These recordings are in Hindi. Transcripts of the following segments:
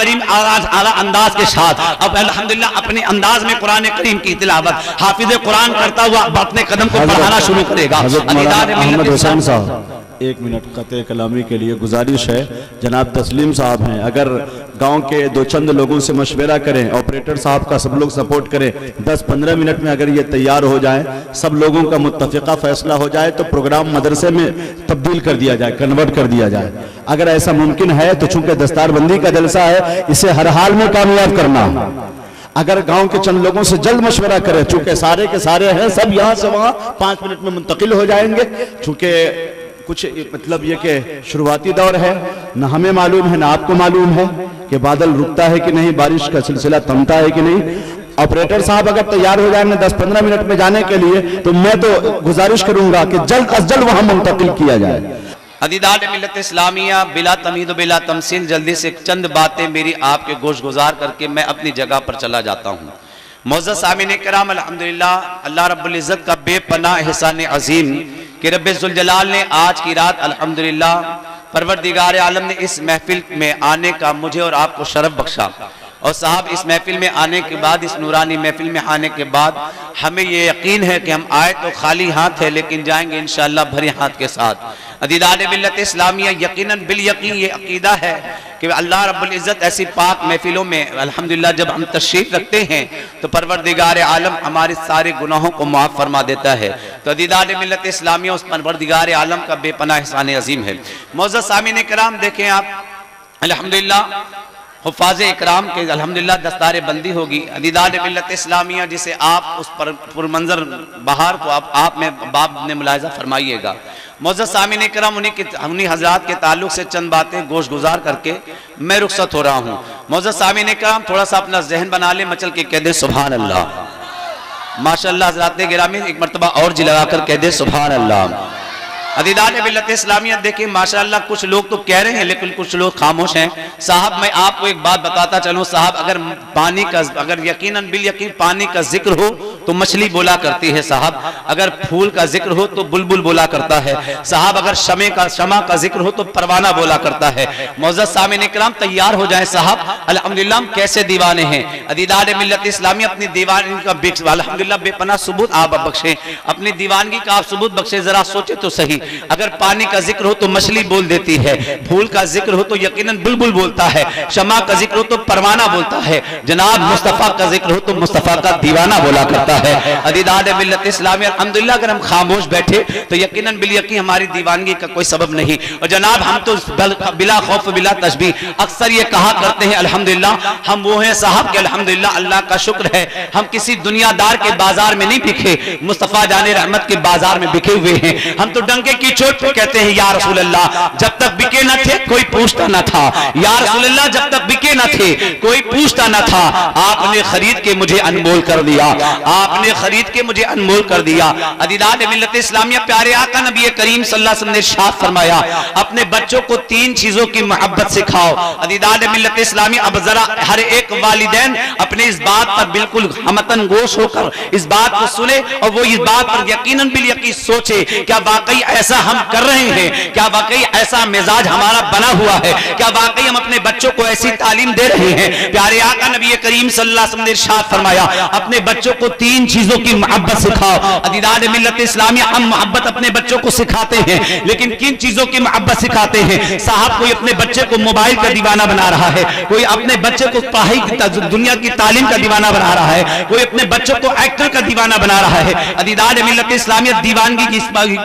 करीम आला अंदाज के साथ अब अल्हम्दुलिल्लाह अपने अंदाज में कुरान करीम की तिलावत हाफिज कुरान करता हुआ अपने कदम को बढ़ाना शुरू करेगा। अहमद हुसैन साहब 1 मिनट क़त्ल कलामी के लिए गुजारिश है। जनाब तस्लीम साहब हैं, अगर गांव के दो चंद लोगों से मशवरा करें, ऑपरेटर साहब का सब लोग सपोर्ट करें, 10-15 मिनट में अगर ये तैयार हो जाए, सब लोगों का मुत्तफ़िक़ा फैसला हो जाए तो प्रोग्राम मदरसे में तब्दील कर दिया जाए, कन्वर्ट कर दिया जाए। अगर ऐसा मुमकिन है तो चूंकि दस्तारबंदी का जलसा है, इसे हर हाल में कामयाब करना। अगर गांव के चंद लोगों से जल्द मशवरा करें, चूंकि सारे के सारे हैं, सब यहाँ से वहाँ 5 मिनट में मुंतकिल हो जाएंगे। चूंकि कुछ मतलब ये कि शुरुआती दौर है, न हमें मालूम है न आपको मालूम है कि बादल रुकता है कि नहीं, बारिश का सिलसिला थमता है कि नहीं। ऑपरेटर साहब अगर तैयार हो जाएंगे 10-15 मिनट में जाने के लिए, तो मैं तो गुजारिश करूंगा कि जल्द अज जल्द वहां मुंतकिल किया जाए। अदीदान मिल्लत इस्लामिया बिला तमीद बिला तमसील, जल्दी से चंद बातें मेरी आपके गोश गुजार करके मैं अपनी जगह पर चला जाता हूँ। मोअज़्ज़ज़ सामीन कराम, अल्हम्दुलिल्लाह अल्लाह रब्बुल इज़्ज़त का बेपनाह एहसान अज़ीम कि रब्बे ज़ुल जलाल ने आज की रात अल्हम्दुलिल्लाह परवरदिगार आलम ने इस महफिल में आने का मुझे और आपको शरफ बख्शा। और साहब, इस महफिल में आने के बाद, इस नूरानी महफिल में आने के बाद हमें ये यकीन है कि हम आए तो खाली हाथ है, लेकिन जाएंगे इंशाअल्लाह भरे हाथ के साथ। अदीदान मिल्लत इस्लामिया, यकीनन बिल यकीन ये अकीदा है कि अल्लाह रब्बुल इज़्ज़त ऐसी पाक महफिलों में अल्हम्दुलिल्लाह जब हम तशरीफ़ रखते हैं तो परवरदिगार आलम हमारे सारे गुनाहों को माफ़ फरमा देता है। तो अदीदान मिल्लत इस्लामिया उस परवरदिगार आलम का बेपनाह एहसान अज़ीम है। मुअज़्ज़ज़ सामीन कराम, देखें आप अल्हम्दुलिल्लाह हुफ़ाज़े इकराम के अल्हम्दुलिल्लाह दस्तारे बंदी होगी। अदीदान मिल्लत इस्लामिया जिसे आप उस पर पुरमंजर बहार को आप में बाप ने मुलाहिज़ा फरमाइएगा। मुअज़्ज़ज़ सामीन इकराम, उन्हीं हज़रात के ताल्लुक से चंद बातें गोश गुजार करके मैं रुखसत हो रहा हूँ। मुअज़्ज़ज़ सामीन इकराम, थोड़ा सा अपना जहन बना ले, मचल के कह दे सुभान अल्लाह। माशाअल्लाह हज़रात गिरामी, एक मरतबा और जी लगा कर कह दे सुभान अल्लाह। अदीदान मिल्लत इस्लामिया, देखिए माशाअल्लाह कुछ लोग तो कह रहे हैं लेकिन कुछ लोग खामोश हैं। साहब, मैं आपको एक बात बताता चलूं साहब, अगर यकीनन बिल यकीन पानी का जिक्र हो तो मछली बोला करती है साहब, अगर फूल का जिक्र हो तो बुलबुल बोला करता है साहब, अगर शमा का जिक्र हो तो परवाना बोला करता है। मुअज़्ज़ज़ सामीन इकराम, तैयार हो जाए साहब, अल्हम्दुलिल्लाह हम कैसे दीवाने हैं। अदीदान मिल्लत इस्लामिया अपनी दीवानगी का अल्हम्दुलिल्लाह बेपनाह सबूत आप बख्शे, अपनी दीवानगी का आप सबूत बख्शे। जरा सोचे तो सही, अगर पानी का जिक्र हो तो मछली बोल देती है, फूल का जिक्र हो तो यकीनन बुलबुल बोलता है, शमा का जिक्र हो तो परवाना बोलता है, जनाब मुस्तफा का जिक्र हो तो मुस्तफा का दीवाना बोला करता है। अदीदान मिल्लत इस्लामिया, अल्हम्दुलिल्लाह अगर हम खामोश बैठे तो यकीनन बिल यकीन हमारी दीवानगी का कोई सबब नहीं। और जनाब हम तो बिला खौफ बिला तशबीह अक्सर ये कहा करते हैं अल्हम्दुलिल्लाह हम वो हैं साहब के अल्हम्दुलिल्लाह अल्लाह का शुक्र है हम किसी दुनियादार के बाजार में नहीं बिके, मुस्तफा जाने रहमत के बाजार में बिके हुए हैं। हम तो डंके की चोट पे कहते हैं या रसूल अल्लाह, जब तक बिके न थे कोई पूछता न था, या रसूल अल्लाह जब तक बिके न थे कोई पूछता न था, आपने खरीद के मुझे अनमोल कर दिया, आपने खरीद के मुझे अनमोल कर दिया। अदीदान मिल्लत इस्लामिया, प्यारे आका नबी करीम सल्लल्लाहु अलैहि वसल्लम ने इरशाद फरमाया, अपने बच्चों को 3 चीजों की मोहब्बत सिखाओ। अदीदान मिल्लत इस्लामिया, अब जरा हर एक वालिदैन अपने इस बात पर बिल्कुल हमतन गोश होकर इस बात को सुने और वो इस बात पर यकीनन बिल यकीन सोचे, क्या वाकई ऐसा हम कर रहे हैं, क्या वाकई ऐसा मिजाज हमारा बना हुआ है, क्या वाकई हम अपने बच्चों को ऐसी तालीम दे रहे हैं। प्यारे आका नबी करीम सल्लल्लाहु अलैहि वसल्लम ने इरशाद फरमाया, अपने बच्चों को 3 चीजों की मोहब्बत सिखाओ। अदीदान मिल्लत इस्लामिया, हम मोहब्बत अपने बच्चों को सिखाते हैं, लेकिन किन चीजों की मोहब्बत सिखाते हैं साहब? कोई अपने बच्चे को मोबाइल का दीवाना बना रहा है, कोई अपने बच्चे को पढ़ाई दुनिया की तालीम का दीवाना बना रहा है, कोई अपने बच्चों को एक्टर का दीवाना बना रहा है। अदीदान मिल्लत इस्लामिया, दीवानगी की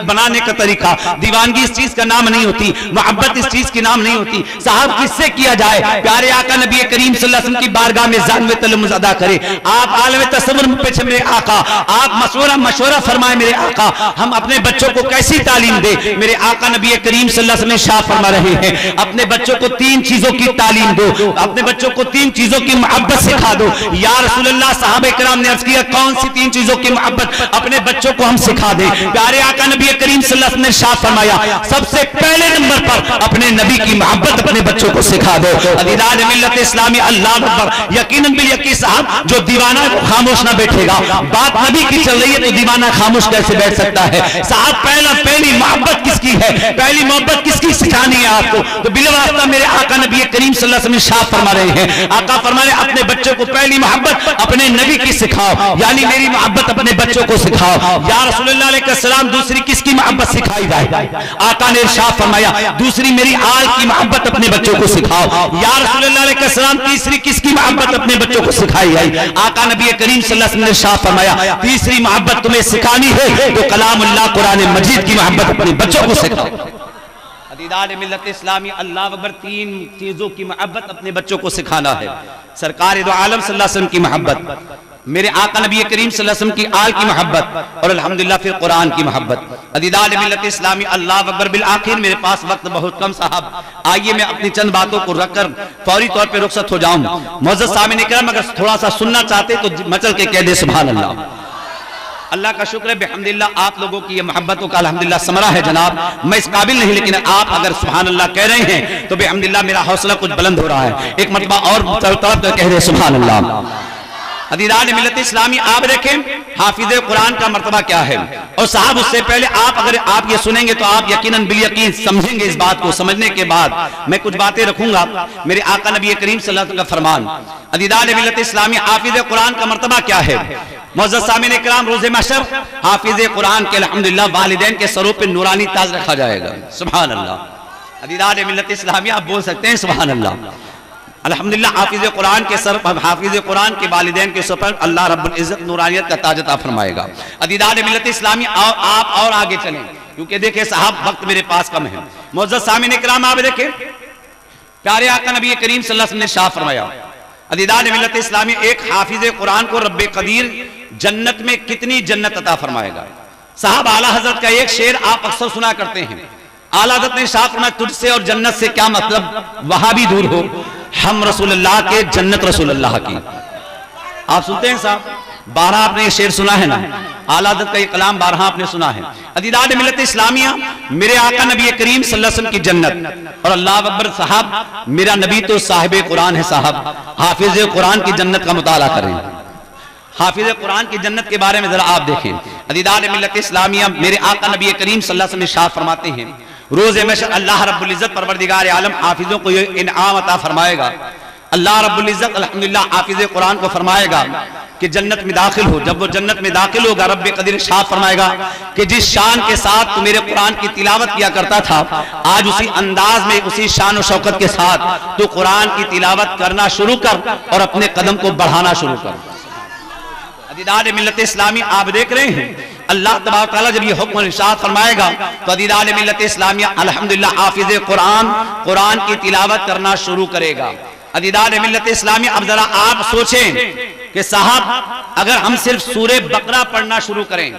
बनाने का तरीका, दीवानगी इस चीज का नाम नहीं होती, मोहब्बत इस चीज की नाम नहीं होती साहब। किससे किया जाए? प्यारे आका नबी करीम सल्लल्लाहु अलैहि वसल्लम की बारगाह में जानवे तलम्मुज़ अदा करे। आप आलम तसव्वुर में पीछे मेरे आका, आप मशवरा फरमाए मेरे आका, हम अपने बच्चों को कैसी तालीम दे? मेरे आका नबी करीम सल्लल्लाहु अलैहि वसल्लम शाह फरमा रहे हैं, अपने बच्चों को 3 चीजों की तालीम दो, अपने बच्चों को 3 चीजों की मोहब्बत सिखा दो। या रसूल अल्लाह, सहाबा किराम ने अर्ज किया, कौन सी 3 चीजों की मोहब्बत अपने बच्चों को हम सिखा दें? प्यारे आका नबी करीम सल्लल्लाहु अलैहि वसल्लम ने इरशाद फरमाया, सबसे पहले नंबर पर अपने नबी की मोहब्बत अपने बच्चों को सिखा दो। अदीदान मिल्लत इस्लामी, अल्लाह अकबर। यकीनन बिल यकीन साहब, जो दीवाना है वो खामोश ना बैठेगा। बात नबी की चल रही है तो दीवाना खामोश कैसे बैठ सकता है? साहब, पहली मोहब्बत किसकी है? पहली मोहब्बत किसकी सिखानी है आपको? तो बिलवास्ता मेरे आका नबी करीम सल्लल्लाहु अलैहि वसल्लम इरशाद फरमा रहे हैं, आका फरमा रहे अपने बच्चों को पहली मोहब्बत अपने नबी की सिखाओ, यानी मेरी मोहब्बत अपने बच्चों को सिखाओ। या रसूलुल्लाह अलैहि सलाम, दूसरी किसकी मोहब्बत सिखाई जाए? आका ने इरशाद फरमाया, दूसरी मेरी आल की मोहब्बत अपने बच्चों को सिखाओ। या रसूलुल्लाह अलैहि सलाम, तीसरी किसकी मोहब्बत अपने बच्चों को सिखाई जाए? आका नबी करीम सल्लल्लाहु अलैहि वसल्लम ने इरशाद फरमाया, तीसरी मोहब्बत तुम्हें सिखानी है तो कलामुल्लाह कुरान मजीद की मोहब्बत अपने बच्चों को सिखाओ। अदीदान मिल्लत इस्लामी, अल्लाह अकबर, तीन चीजों की मोहब्बत अपने बच्चों को सिखाना है। सरकार दो आलम सल्लल्लाहु अलैहि वसल्लम की मोहब्बत, मेरे आका नबी करीम सल्लल्लाहु अलैहि वसल्लम की आल की मोहब्बत, और अल्हम्दुलिल्लाह फिर कुरान की मोहब्बत। अदीदान मिल्लत इस्लामी, अल्लाह अकबर। बिल आखिर मेरे पास वक्त बहुत कम साहब, आइए मैं अपनी चंद बातों को रखकर फौरी तौर पर रुखसत हो जाऊं। मुअज़्ज़ज़ सामिन इकराम, अगर थोड़ा सा सुनना चाहते तो मचल के कह दे सुभान अल्लाह। अल्लाह का शुक्र है बेहम्दिल्लाह, आप लोगों की ये मोहब्बतों का अल्हम्दुलिल्लाह समरा है जनाब। मैं इस काबिल नहीं, लेकिन आप अगर सुभान अल्लाह कह रहे हैं तो बेहम्दिल्लाह मेरा हौसला कुछ बुलंद हो रहा है। एक मरतबा और तड़प कर कह रहे सुभान अल्लाह। अदीदान मिल्लत इस्लामी, आप देखें हाफिज कुरान का मर्तबा क्या है। और साहब, उससे पहले अगर आप ये सुनेंगे तो आप यकीनन बिल यकीन समझेंगे। इस बात को समझने के बाद मैं कुछ बातें रखूंगा। मेरे आका नबी करीम सल्लल्लाहु अलैहि वसल्लम का फरमान, अदीदान मिल्लत इस्लामी, हाफिज कुरान का मर्तबा क्या है। मुअज़्ज़ज़ सामिन इकराम, रोज़े महशर हाफिज कुरान के अल्हम्दुलिल्लाह वालिदैन के सरों पे नूरानी ताज रखा जाएगा। सुभान अल्लाह। अदीदान मिल्लत इस्लामी, आप बोल सकते हैं सुभान अल्लाह। अल्हम्दुलिल्लाह, हाफिज कुरान के सर पर, हाफिज कुरान के वालिदैन के सर पर अल्लाह रब्बुल इज्जत नूरानियत का ताज अता फरमाएगा। अदीदान मिल्लत इस्लामी, आप और आगे चलें, क्योंकि देखिए साहब वक्त मेरे पास कम है। मुअज़्ज़ज़ सामिन इकराम, आप देखें प्यारे आका नबी करीम सल्लल्लाहु अलैहि वसल्लम ने इरशाद फरमाया, अदीदान मिल्लत इस्लामी, एक हाफिज कुरान को रब्बे कदीर जन्नत में कितनी जन्नत अता फरमाएगा। साहब, आला हजरत का एक शेर आप अक्सर सुना करते हैं। आला हजरत ने इरशाद फरमाया, तुझसे और जन्नत से क्या मतलब, वहां भी दूर हो, हम रसूलुल्लाह के, जन्नत रसूलुल्लाह की। आप सुनते हैं साहब, 12 आपने ये शेर सुना है ना, आला हज़रत का ये कलाम 12 आपने सुना है। अदीदान मिल्लत इस्लामिया, मेरे आका नबी करीम सल्लल्लाहु अलैहि वसल्लम की जन्नत, और अल्लाह अकबर साहब, मेरा नबी तो साहिब कुरान है साहब। हाफिज कुरान की जन्नत का मुताला करें। हाफिज कुरान की जन्नत के बारे में जरा आप देखें। अदीदान मिल्लत इस्लामिया, मेरे आका नबी करीम सल्लल्लाहु अलैहि वसल्लम इरशाद फरमाते हैं, रोज़े महशर अल्लाह रब्बुल इज्जत परवरदिगार आलम हाफिजों को ये इनाम अता फरमाएगा। अल्लाह रब्बुल इज्जत अल्हम्दुलिल्लाह हाफिज कुरान को फरमाएगा कि जन्नत में दाखिल हो। जब वो जन्नत में दाखिल होगा, रब्बे कदीर इरशाद फरमाएगा कि जिस शान के साथ तू मेरे कुरान की तिलावत किया करता था, आज उसी अंदाज में, उसी शान और शौकत के साथ तू कुरान की तिलावत करना शुरू कर और अपने कदम को बढ़ाना शुरू कर। अदीदान मिल्लत इस्लामी, आप देख रहे हैं अल्लाह तबारक तआला जब ये हुक्म इरशाद फरमाएगा तो अदीदान मिल्लत इस्लामिया अल्हम्दुलिल्लाह हाफिज कुरान की तिलावत करना शुरू करेगा। अदीदान मिल्लत इस्लामिया, अब जरा आप सोचें कि साहब अगर हम सिर्फ सूरे बकरा पढ़ना शुरू करें,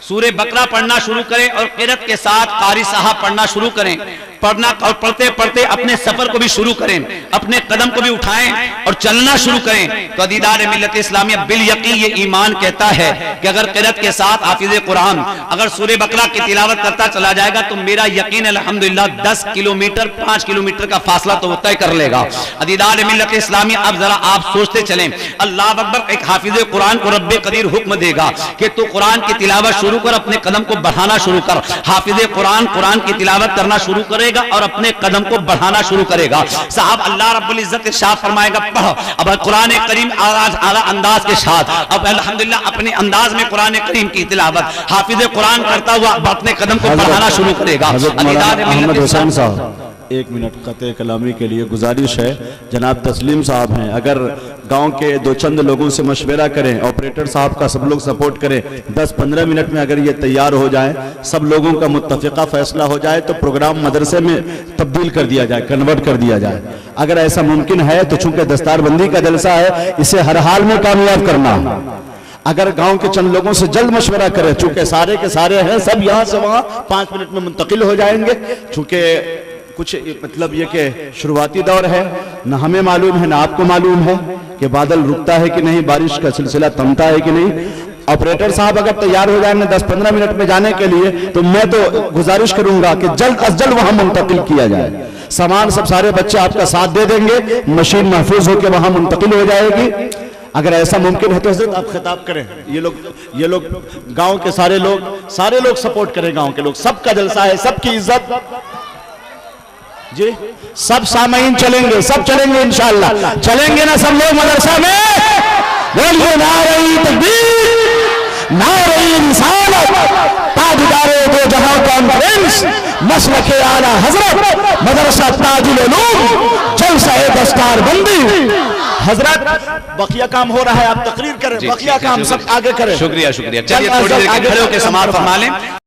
सूरे बकरा पढ़ना शुरू करें और क़िरात के साथ कारी साहब पढ़ना शुरू करें, पढ़ना और पढ़ते पढ़ते अपने सफर को भी शुरू करें, अपने कदम को भी उठाएं और चलना शुरू करें, तो अदीदान मिल्लत इस्लामिया बिल यकीन ये ईमान कहता है कि अगर क़िरात के साथ हाफिज कुरान अगर सूरे बकरा की तिलावत करता चला जाएगा तो मेरा यकीन अल्हम्दुलिल्लाह 10 किलोमीटर 5 किलोमीटर का फासला तो वो तय कर लेगा। अदीदान मिल्लत इस्लामिया, अब जरा आप सोचते चलें, अल्लाह अकबर एक हाफिज कुरान को रब्बे कदीर हुक्म देगा कि तू कुरान की तिलावत शुरू कर, अपने कदम को बढ़ाना शुरू कर। हाफिज कुरान की तिलावत करना शुरू करेगा और अपने कदम को बढ़ाना शुरू करेगा। साहब अल्लाह रब्बुल इज्जत इरशाद फरमाएगा, पढ़ो। अब कुरान करीम आला अंदाज के साथ अब अल्हम्दुलिल्लाह अपने अंदाज में कुरान करीम की तिलावत हाफिज कुरान करता हुआ अपने कदम को बढ़ाना शुरू करेगा। अहमद हुसैन साहब, 1 मिनट क़त्ए कलामी के लिए गुजारिश है। जनाब तस्लीम साहब हैं, अगर गांव के 2 चंद लोगों से मशवरा करें, ऑपरेटर साहब का सब लोग सपोर्ट करें, 10-15 मिनट में अगर ये तैयार हो जाए, सब लोगों का मुत्तफ़िक़ा फैसला हो जाए तो प्रोग्राम मदरसे में तब्दील कर दिया जाए, कन्वर्ट कर दिया जाए। अगर ऐसा मुमकिन है तो चूंकि दस्तारबंदी का जलसा है, इसे हर हाल में कामयाब करना। अगर गांव के चंद लोगों से जल्द मशवरा करें, चूंकि सारे के सारे हैं, सब यहाँ से वहाँ 5 मिनट में मुंतकिल हो जाएंगे, चूंकि कुछ मतलब ये कि शुरुआती दौर है, ना हमें मालूम है ना आपको मालूम है कि बादल रुकता है कि नहीं, बारिश का सिलसिला थमता है कि नहीं। ऑपरेटर साहब अगर तैयार हो जाए 10-15 मिनट में जाने के लिए, तो मैं तो गुजारिश करूंगा कि जल्द अज जल्द वहां मुंतकिल किया जाए। सामान सब सारे बच्चे आपका साथ दे देंगे, मशीन महफूज होकर वहां मुंतकिल हो जाएगी। अगर ऐसा मुमकिन है तो हजरत आप खिताब करें। ये लोग गांव के सारे लोग सपोर्ट करें, गांव के लोग, सबका जलसा है, सबकी इज्जत जी, सब सामईन चलेंगे, सब चलेंगे इंशाअल्लाह। चलेंगे ना सब लोग मदरसा में? बोलिए नारे तकबीर, नारे रिसालत, ताजदारे दो जहां कॉन्फ्रेंस, मसलके आला हजरत, मदरसा ताजुल उलूम, जलसा-ए दस्तार बंदी। हजरत बकिया काम हो रहा है, आप तकरीर करें, बकिया काम सब आगे करें। शुक्रिया। चलिए थोड़ी देर के खड़े होकर समाप्त फरमा लें।